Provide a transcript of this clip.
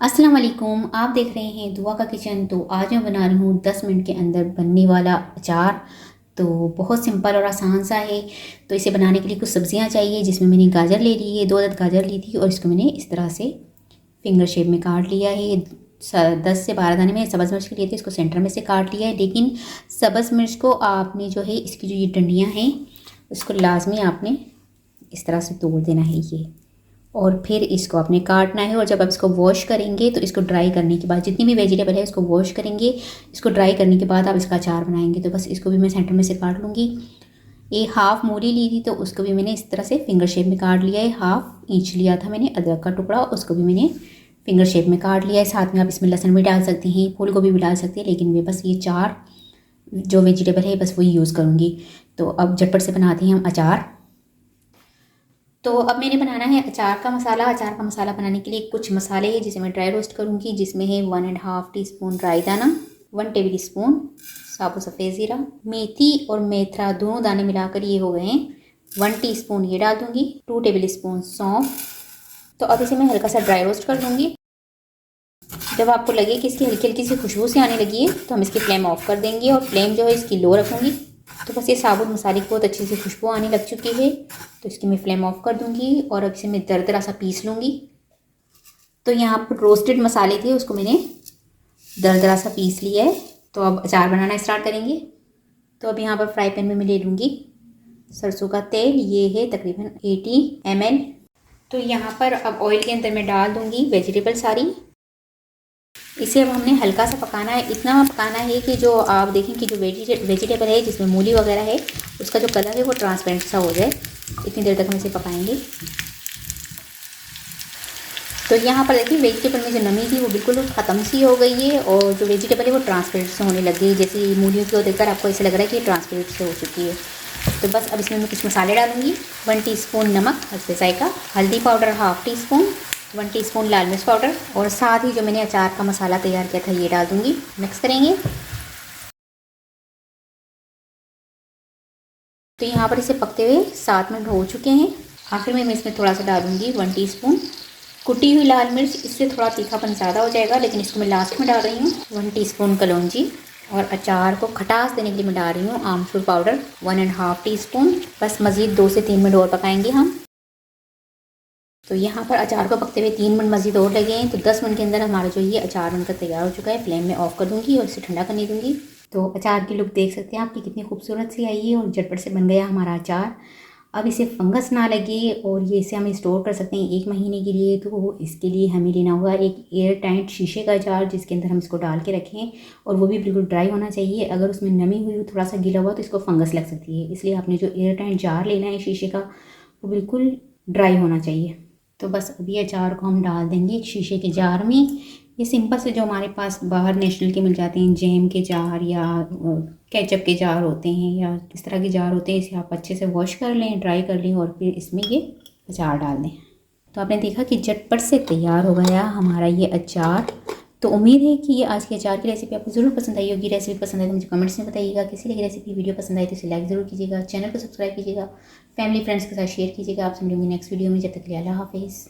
अस्सलाम वालेकुम। आप देख रहे हैं दुआ का किचन। तो आज मैं बना रही हूँ 10 मिनट के अंदर बनने वाला अचार। तो बहुत सिंपल और आसान सा है। तो इसे बनाने के लिए कुछ सब्जियां चाहिए, जिसमें मैंने गाजर ले ली है, 2 अदद गाजर ली थी और इसको मैंने इस तरह से फिंगर शेप में काट लिया है। 10 से 12 दाने में सब्ज़ मिर्च के लिए थे, इसको सेंटर में से काट लिया है। लेकिन सब्ज़ मिर्च को आपने जो है इसकी जो ये डंडियाँ हैं उसको लाजमी आपने इस तरह से तोड़ देना है ये, और फिर इसको आपने काटना है। और जब आप इसको वॉश करेंगे तो इसको ड्राई करने के बाद जितनी भी वेजिटेबल है इसको वॉश करेंगे। इसको ड्राई करने के बाद आप इसका अचार बनाएंगे। तो बस इसको भी मैं सेंटर में से काट लूँगी। ये हाफ़ मूली ली थी तो उसको भी मैंने इस तरह से फिंगर शेप में काट लिया है। हाफ़ इंच लिया था मैंने अदरक का टुकड़ा, उसको भी मैंने फिंगर शेप में काट लिया है। साथ में आप इसमें लहसुन भी डाल सकते हैं, फूल गोभी भी डाल सकते हैं, लेकिन मैं बस ये 4 जो वेजिटेबल है बस वही यूज़ करूँगी। तो अब झटपट से बनाते हैं हम अचार। तो अब मैंने बनाना है अचार का मसाला। अचार का मसाला बनाने के लिए कुछ मसाले हैं जिसे मैं ड्राई रोस्ट करूँगी, जिसमें है 1.5 टीस्पून राई दाना, 1 टेबल स्पून साबुत सफ़ेद ज़ीरा, मेथी और मेथरा दोनों दाने मिलाकर ये हो गए हैं 1 टीस्पून ये डाल दूँगी, 2 टेबल स्पून सौंफ। तो अब इसे मैं हल्का सा ड्राई रोस्ट कर लूँगी। जब आपको लगे कि इसकी हल्की हल्की सी खुशबू से आने लगी है तो हम इसकी फ्लेम ऑफ कर देंगे और फ्लेम जो है इसकी लो रखूँगी। तो बस ये साबुत मसाले की बहुत अच्छी सी खुशबू आने लग चुकी है, तो इसकी मैं फ्लेम ऑफ कर दूँगी और अब इसे मैं दरदरा सा पीस लूँगी। तो यहाँ पर रोस्टेड मसाले थे उसको मैंने दरदरा सा पीस लिया है। तो अब अचार बनाना स्टार्ट करेंगे। तो अब यहाँ पर फ्राई पैन में मैं ले लूँगी सरसों का तेल, ये है तकरीबन 80 ml। तो यहाँ पर अब ऑयल के अंदर मैं डाल दूँगी वेजिटेबल सारी। इसे अब हमने हल्का सा पकाना है। इतना पकाना है कि जो आप देखें कि जो वेजिटेबल है जिसमें मूली वगैरह है उसका जो कलर है वो ट्रांसपेरेंट सा हो जाए, इतनी देर तक हम इसे पकाएंगे। तो यहाँ पर देखिए वेजिटेबल में जो नमी थी वो बिल्कुल ख़त्म सी हो गई है और जो वेजिटेबल है वो ट्रांसपेरेंट से होने लग गई। जैसे मूलियों को देखकर आपको ऐसा लग रहा है कि ट्रांसपेरेंट से हो चुकी है। तो बस अब इसमें मैं कुछ मसाले डालूँगी। 1 टीस्पून नमक हल्के जायका, हल्दी पाउडर हाफ़ टीस्पून, 1 टीस्पून लाल मिर्च पाउडर और साथ ही जो मैंने अचार का मसाला तैयार किया था ये डाल दूँगी। मिक्स करेंगे। तो यहाँ पर इसे पकते हुए 7 मिनट हो चुके हैं। आखिर में मैं इसमें थोड़ा सा डालूँगी 1 टीस्पून कुटी हुई लाल मिर्च। इससे थोड़ा तीखापन ज़्यादा हो जाएगा, लेकिन इसको मैं लास्ट में डाल रही हूँ। 1 टीस्पून कलौंजी और अचार को खटास देने के लिए मैं डाल रही हूँ आमचूर पाउडर 1.5 टीस्पून। बस मज़ीद 2 से 3 मिनट और पकाएंगे हम। तो यहाँ पर अचार को पकते हुए 3 मिनट मज़ीद और लगे हैं। तो 10 मिनट के अंदर हमारा जो ये अचार बनकर तैयार हो चुका है। फ्लेम में ऑफ कर दूँगी और इसे ठंडा करने दूँगी। तो अचार की लुक देख सकते हैं आप कि कितनी खूबसूरत सी आई है और झटपट से बन गया हमारा अचार। अब इसे फंगस ना लगे और ये इसे हम स्टोर कर सकते हैं 1 महीने के लिए। तो इसके लिए हमें लेना होगा एक एयर टाइट शीशे का जार, जिसके अंदर हम इसको डाल के रखें और वो भी बिल्कुल ड्राई होना चाहिए। अगर उसमें नमी हुई थोड़ा सा गीला हुआ तो इसको फंगस लग सकती है। इसलिए आपने जो एयर टाइट जार लेना है शीशे का वो बिल्कुल ड्राई होना चाहिए। तो बस अभी अचार को हम डाल देंगे एक शीशे के जार में। ये सिंपल से जो हमारे पास बाहर नेशनल के मिल जाते हैं, जैम के जार या केचप के जार होते हैं या इस तरह के जार होते हैं, इसे आप अच्छे से वॉश कर लें, ड्राई कर लें और फिर इसमें ये अचार डाल दें। तो आपने देखा कि झटपट से तैयार हो गया हमारा ये अचार। तो उम्मीद है कि ये आज के अचार की रेसिपी आपको ज़रूर पसंद आई होगी। रेसिपी पसंद आई तो मुझे कमेंट्स में बताइएगा। किसी लगी रेसिपी वीडियो पसंद आई तो इसे लाइक ज़रूर कीजिएगा, चैनल को सब्सक्राइब कीजिएगा, फैमिली फ्रेंड्स के साथ शेयर कीजिएगा। आपसे मिलूंगी नेक्स्ट वीडियो में। जब तक के लिए अल्लाह हाफिज़।